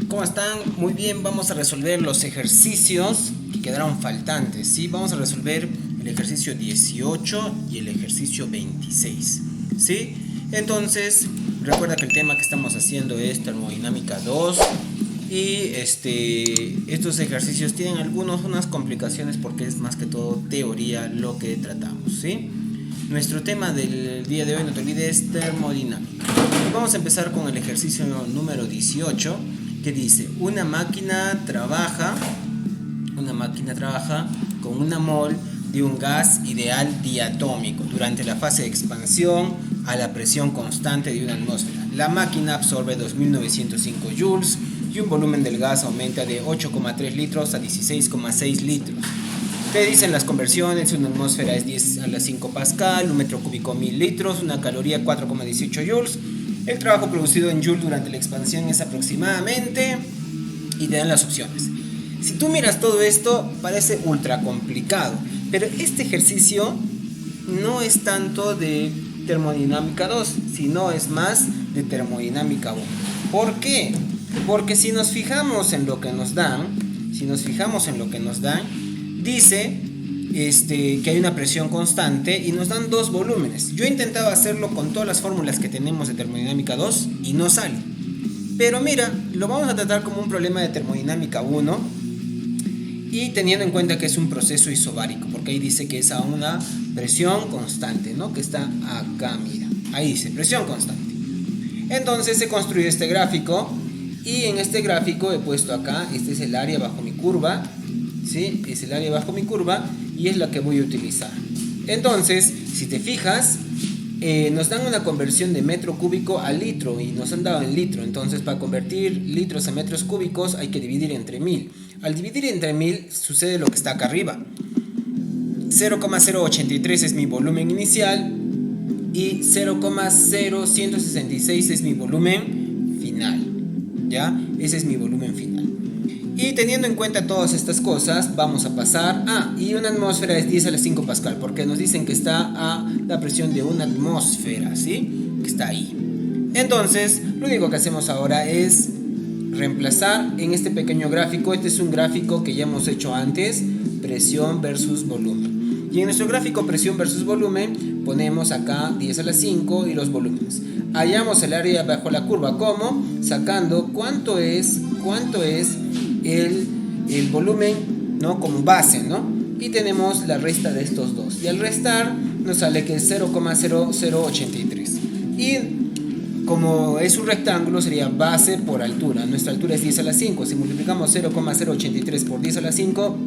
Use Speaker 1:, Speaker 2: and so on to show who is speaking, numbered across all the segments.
Speaker 1: ¿Cómo están? Muy bien, vamos a resolver los ejercicios que quedaron faltantes, ¿sí? Vamos a resolver el ejercicio 18 y el ejercicio 26, ¿sí? Entonces, recuerda que el tema que estamos haciendo es termodinámica 2 y estos ejercicios tienen unas complicaciones porque es más que todo teoría lo que tratamos, ¿sí? Nuestro tema del día de hoy, no te olvides, es termodinámica. Vamos a empezar con el ejercicio número 18 que dice, una máquina trabaja con una mol de un gas ideal diatómico durante la fase de expansión a la presión constante de una atmósfera. La máquina absorbe 2905 joules y un volumen del gas aumenta de 8,3 litros a 16,6 litros. Te dicen las conversiones, una atmósfera es 10 a la 5 pascal, un metro cúbico 1000 litros, una caloría 4,18 joules. El trabajo producido en joule durante la expansión es aproximadamente, y te dan las opciones. Si tú miras todo esto, parece ultra complicado, pero este ejercicio no es tanto de termodinámica 2, sino es más de termodinámica 1. ¿Por qué? Porque si nos fijamos en lo que nos dan, dice que hay una presión constante y nos dan dos volúmenes. Yo he intentado hacerlo con todas las fórmulas que tenemos de termodinámica 2 y no sale. Pero mira, lo vamos a tratar como un problema de termodinámica 1 y teniendo en cuenta que es un proceso isobárico, porque ahí dice que es a una presión constante, ¿no? Que está acá, mira. Ahí dice presión constante. Entonces se construye este gráfico y en este gráfico he puesto acá, este es el área bajo mi curva, ¿sí? Es el área bajo mi curva y es la que voy a utilizar. Entonces, si te fijas, nos dan una conversión de metro cúbico a litro y nos han dado en litro. Entonces, para convertir litros a metros cúbicos hay que dividir entre 1000. Al dividir entre 1000 sucede lo que está acá arriba. 0,083 es mi volumen inicial y 0,0166 es mi volumen final. ¿Ya? Ese es mi volumen final. Y teniendo en cuenta todas estas cosas, vamos a pasar y una atmósfera es 10 a la 5 pascal, porque nos dicen que está a la presión de una atmósfera, ¿sí? Que está ahí. Entonces, lo único que hacemos ahora es reemplazar en este pequeño gráfico. Este es un gráfico que ya hemos hecho antes, presión versus volumen. Y en nuestro gráfico presión versus volumen, ponemos acá 10 a la 5 y los volúmenes. Hallamos el área bajo la curva, ¿cómo? Sacando cuánto es el volumen, ¿no? Como base, ¿no? Y tenemos la resta de estos dos. Y al restar nos sale que es 0,0083. Y como es un rectángulo, sería base por altura. Nuestra altura es 10 a la 5. Si multiplicamos 0,083 por 10 a la 5,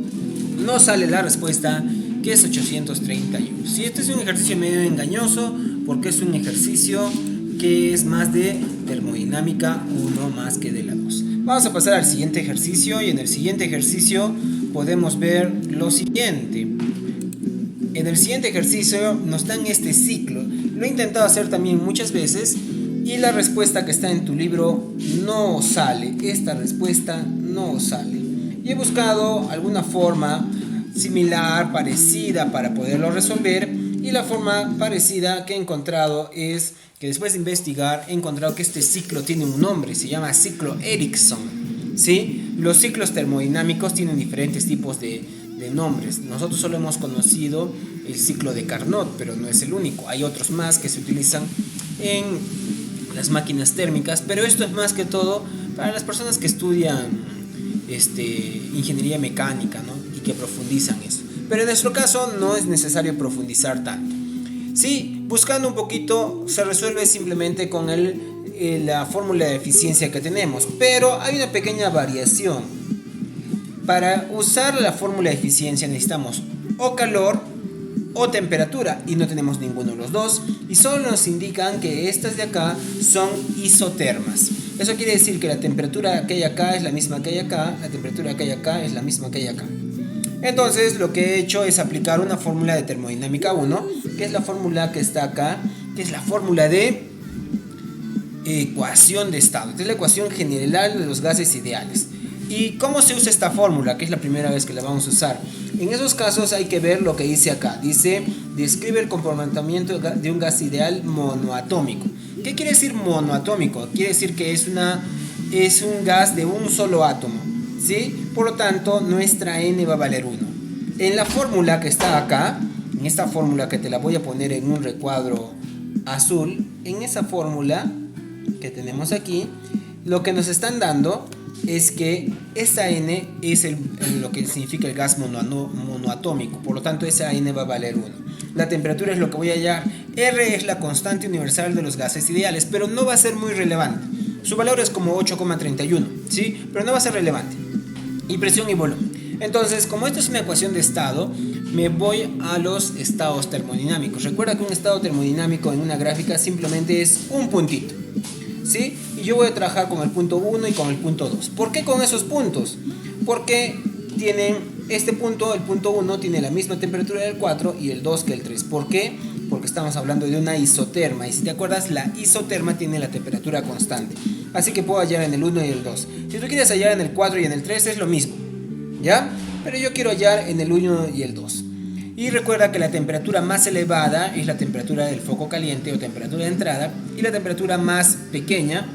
Speaker 1: nos sale la respuesta, que es 831. Si este es un ejercicio medio engañoso, porque es un ejercicio que es más de termodinámica 1 más que de la 2. Vamos a pasar al siguiente ejercicio y en el siguiente ejercicio podemos ver lo siguiente. En el siguiente ejercicio nos dan este ciclo. Lo he intentado hacer también muchas veces y la respuesta que está en tu libro no sale. Esta respuesta no sale. Y he buscado alguna forma similar, parecida para poderlo resolver, y la forma parecida que he encontrado es que después de investigar he encontrado que este ciclo tiene un nombre, se llama ciclo Ericsson, ¿sí? Los ciclos termodinámicos tienen diferentes tipos de nombres. Nosotros solo hemos conocido el ciclo de Carnot, pero no es el único. Hay otros más que se utilizan en las máquinas térmicas, pero esto es más que todo para las personas que estudian ingeniería mecánica, ¿no? Y que profundizan eso. Pero en nuestro caso no es necesario profundizar tanto. Sí, buscando un poquito se resuelve simplemente con la fórmula de eficiencia que tenemos, pero hay una pequeña variación. Para usar la fórmula de eficiencia necesitamos o calor o temperatura y no tenemos ninguno de los dos, y solo nos indican que estas de acá son isotermas. Eso quiere decir que la temperatura que hay acá es la misma que hay acá, la temperatura que hay acá es la misma que hay acá. Entonces lo que he hecho es aplicar una fórmula de termodinámica 1, que es la fórmula que está acá, que es la fórmula de ecuación de estado. Esta es la ecuación general de los gases ideales. ¿Y cómo se usa esta fórmula? Que es la primera vez que la vamos a usar. En esos casos hay que ver lo que dice acá. Dice, describe el comportamiento de un gas ideal monoatómico. ¿Qué quiere decir monoatómico? Quiere decir que es una es un gas de un solo átomo, ¿sí? Por lo tanto, nuestra N va a valer 1. En la fórmula que está acá, en esta fórmula que te la voy a poner en un recuadro azul, en esa fórmula que tenemos aquí, lo que nos están dando es que esta N es lo que significa el gas monoatómico, por lo tanto esa N va a valer 1. La temperatura es lo que voy a hallar. R es la constante universal de los gases ideales, pero no va a ser muy relevante. Su valor es como 8,31, ¿sí? Pero no va a ser relevante. Y presión y volumen. Entonces, como esto es una ecuación de estado, me voy a los estados termodinámicos. Recuerda que un estado termodinámico en una gráfica simplemente es un puntito, ¿sí? Y yo voy a trabajar con el punto 1 y con el punto 2. ¿Por qué con esos puntos? Porque tienen este punto, el punto 1 tiene la misma temperatura del 4 y el 2 que el 3. ¿Por qué? Porque estamos hablando de una isoterma. Y si te acuerdas, la isoterma tiene la temperatura constante. Así que puedo hallar en el 1 y el 2. Si tú quieres hallar en el 4 y en el 3 es lo mismo, ¿ya? Pero yo quiero hallar en el 1 y el 2. Y recuerda que la temperatura más elevada es la temperatura del foco caliente o temperatura de entrada, y la temperatura más pequeña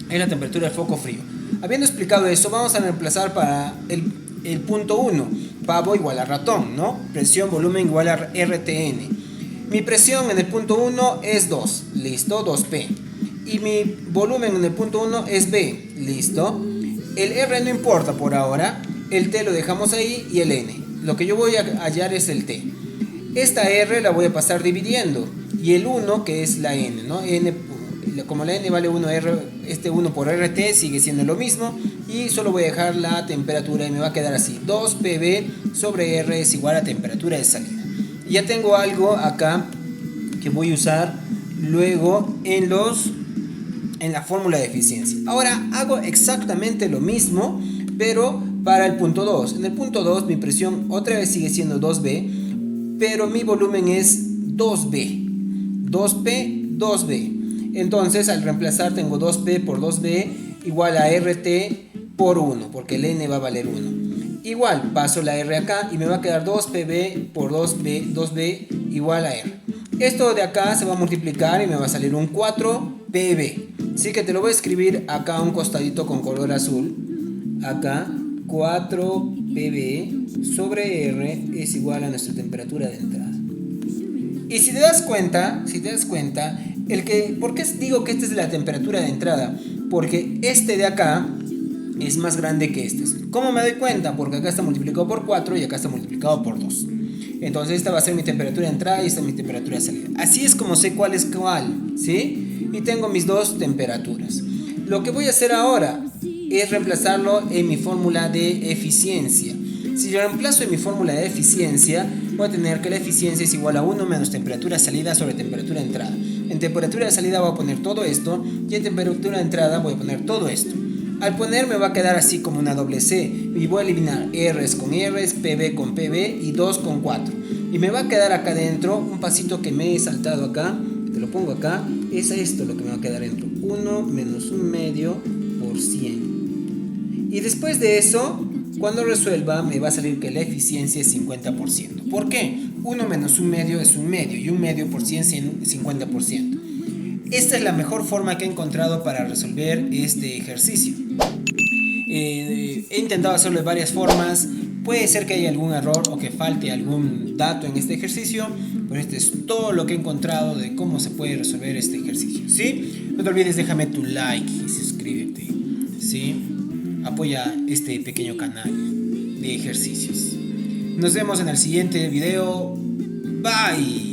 Speaker 1: es la temperatura del foco frío. Habiendo explicado eso, vamos a reemplazar para el punto 1. Pavo igual a ratón, ¿no? Presión, volumen igual a RTN. Mi presión en el punto 1 es 2, listo, 2P. Y mi volumen en el punto 1 es B, listo. El R no importa por ahora, el T lo dejamos ahí y el N. Lo que yo voy a hallar es el T. Esta R la voy a pasar dividiendo. Y el 1, que es la N, ¿no? N, como la N vale 1, este 1 por RT sigue siendo lo mismo. Y solo voy a dejar la temperatura y me va a quedar así. 2PB sobre R es igual a temperatura de salida. Y ya tengo algo acá que voy a usar luego en la fórmula de eficiencia. Ahora hago exactamente lo mismo, pero para el punto 2. En el punto 2 mi presión otra vez sigue siendo 2B, pero mi volumen es 2B. 2P, 2B. Entonces al reemplazar tengo 2P por 2B igual a RT por 1, porque el N va a valer 1. Igual paso la R acá y me va a quedar 2PB por 2B igual a R. Esto de acá se va a multiplicar y me va a salir un 4PB. Así que te lo voy a escribir acá a un costadito con color azul. Acá 4PB sobre R es igual a nuestra temperatura de entrada. Y si te das cuenta, ¿por qué digo que esta es la temperatura de entrada? Porque este de acá es más grande que este. ¿Cómo me doy cuenta? Porque acá está multiplicado por 4 y acá está multiplicado por 2. Entonces esta va a ser mi temperatura de entrada y esta es mi temperatura de salida. Así es como sé cuál es cuál, ¿sí? Y tengo mis dos temperaturas. Lo que voy a hacer ahora es reemplazarlo en mi fórmula de eficiencia. Si yo reemplazo en mi fórmula de eficiencia, voy a tener que la eficiencia es igual a 1 menos temperatura de salida sobre temperatura de entrada. En temperatura de salida voy a poner todo esto y en temperatura de entrada voy a poner todo esto. Al poner me va a quedar así como una doble C y voy a eliminar R's con R's, PB con PB y 2 con 4. Y me va a quedar acá dentro un pasito que me he saltado acá, te lo pongo acá, es esto lo que me va a quedar dentro, 1 menos 1 medio por 100. Y después de eso, cuando resuelva me va a salir que la eficiencia es 50%. ¿Por qué? 1 menos 1 medio es 1 medio y 1 medio por 100 es 50%. Esta es la mejor forma que he encontrado para resolver este ejercicio. He intentado hacerlo de varias formas. Puede ser que haya algún error o que falte algún dato en este ejercicio, pero este es todo lo que he encontrado de cómo se puede resolver este ejercicio, ¿sí? No te olvides, déjame tu like y suscríbete, ¿sí? Apoya este pequeño canal de ejercicios. Nos vemos en el siguiente video. Bye.